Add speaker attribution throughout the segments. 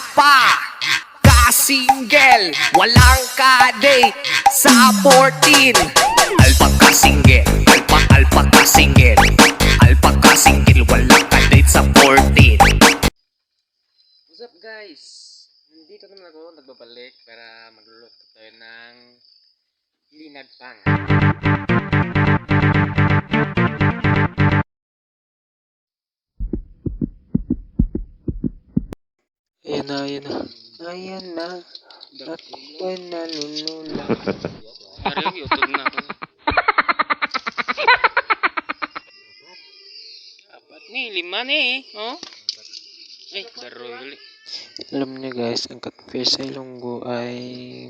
Speaker 1: Alpaka-single, walang ka-date sa 14. Alpaka-single, alpaka-single, alpaka-single, walang ka-date sa 14.
Speaker 2: What's up guys? Nandito naman ako, nagbabalik para magluluto tayo ng linagpang. Ayan na. Ako'y nanunula. Parang YouTube na ako. Apat ni, 5 ni oh. Ay, daroy gali. Alam niyo guys, ang catfish sa Ilonggo ay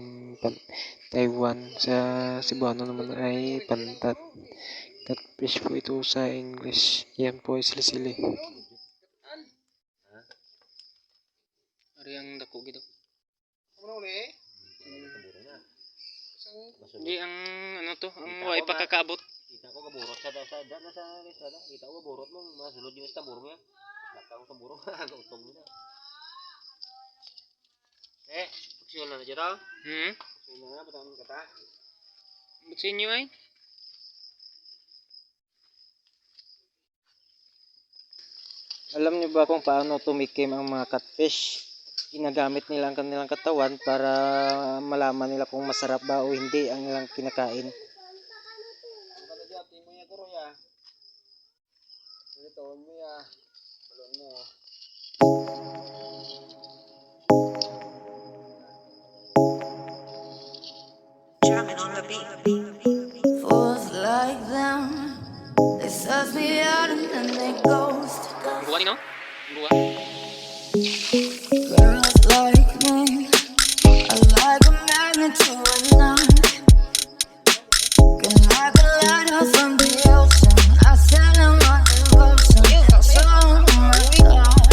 Speaker 2: Taiwan. Sa Cebuano naman ay pantat. Catfish po ito sa English. Yan po ay sili-sili. Ari ang dako gito. Hindi ang ano to, ang wa ipakakaabot.
Speaker 3: Kita ko kaburot sa dana sa estrada. Kita ko kaburot mo, masulod yung sa burong ya. Basta ko sa burong, utong nila. Paksiyon na dito. Paksiyon na patang kata.
Speaker 2: Buksin niyo ay. Alam niyo ba kung paano tumikim ang mga catfish? Ginagamit nila ang kanilang katawan para malaman nila kung masarap ba o hindi ang nilang kinakain.
Speaker 4: Fools like them, they suss me out and then they ghost.
Speaker 2: Buwa ni no? Buwa.
Speaker 4: Girls like me, I like a magnet to a knot. Can like a lighter from the ocean. I send them my devotion. So my God.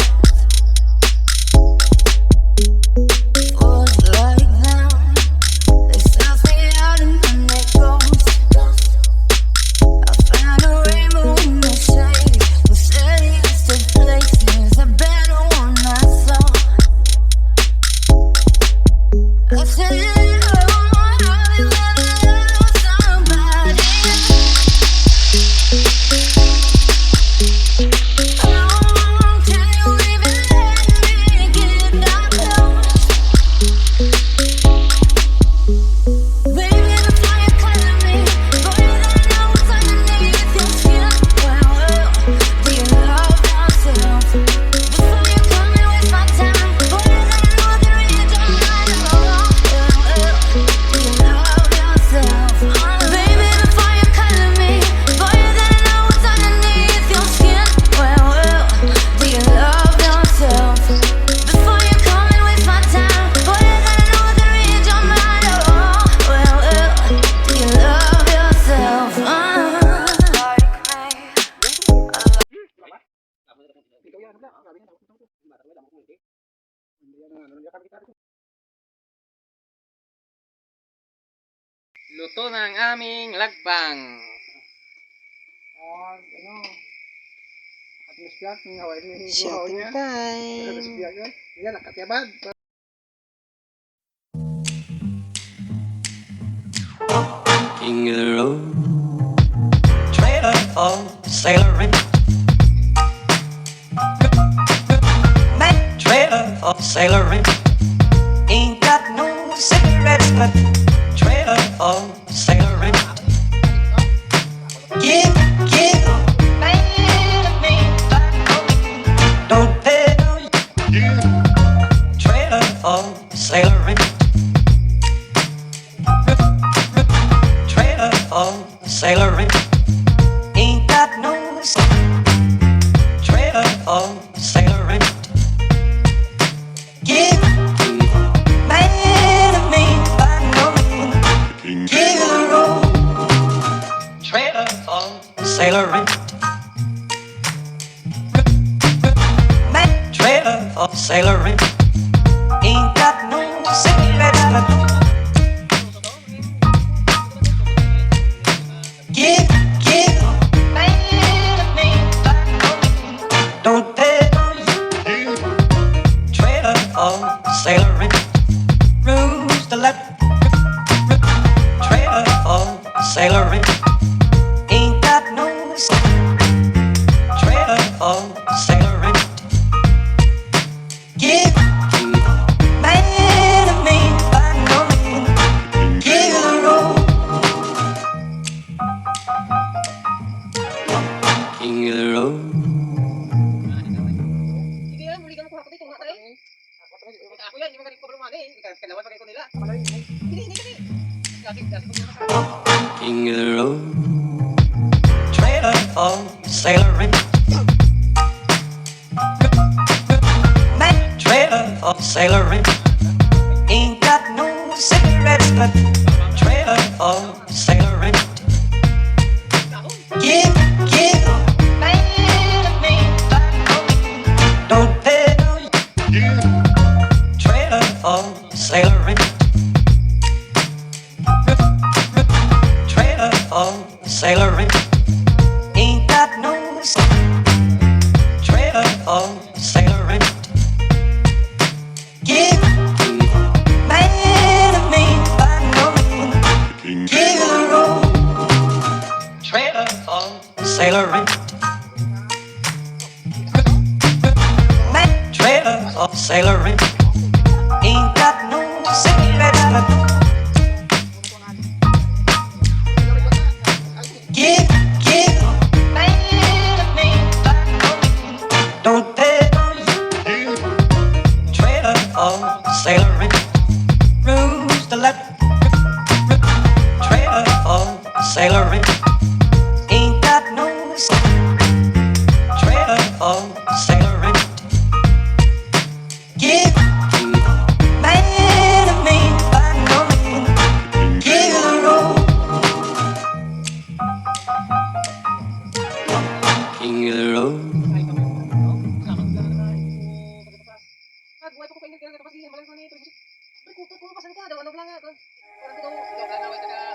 Speaker 4: Fools like them, they suss me out and then they ghost. I found a rainbow in the shade. We say it's the places a better one I saw. I said, oh, I've been loving somebody. Oh, can you even let me get that close? Baby, the fire calling me. Boy, you don't know what's underneath your skin. Well, do you love yourself? Before you come and waste my time. Boy, you don't know the reason I'm right. Do you love yourself? Baby, the fire calling me. Boy, you don't know what's underneath your skin. Well, do you love yourself? Before you come and waste my time. Boy, you don't know the reason I'm right. Do you love yourself?
Speaker 2: Luto ng aming lagpang. Shooting time.
Speaker 5: King of the road, trailer for sailoring. Man, trailer for sailoring. Ain't got no cigarettes, but trailer for sailoring. Give, man, me, don't pay no. Trailer for sailoring. Trailer for sailoring. Ain't got no trailer for sailoring. Give man to me by no means. Give the road. Trailer for sailoring. Man, trailer for sailoring. Ain't got no cigarette. Give, man to me by no means. Don't pay no trailer of sailoring, rules the left, trailer of sailoring, ain't got no trailer of sailoring. Give man to me by no means, give it a roll. King of the road.
Speaker 3: Sige yan, muli ka mo kuha ko dito nga tayo. Ako yan, hindi mo ganito problema eh. Kalawan pa kayo ko nila. Hindi kani.
Speaker 5: King of the road, trailer of sailoring, trailer of sailoring, ain't got no cigarettes, but trailer of sailoring. Give, man to me, don't pay no. Trailer of sailoring. Trailer of sailoring, ain't got no trailer of sailoring. Give man to me by no means, give it a roll. Trailer of sailoring, trailer of sailoring, ain't got no cigarette. Give, man to me, don't pay no. Trailer of sailoring, rules the left, trailer of sailoring, ain't got no trailer of sailoring. Give man to me by no means, give it a roll. King of the road.
Speaker 3: Buhay pa ko kayo kaya kasi malang ko nito. Kuto ko pasan ka daw ano lang ako. Parang ko daw ikaw lang away taga.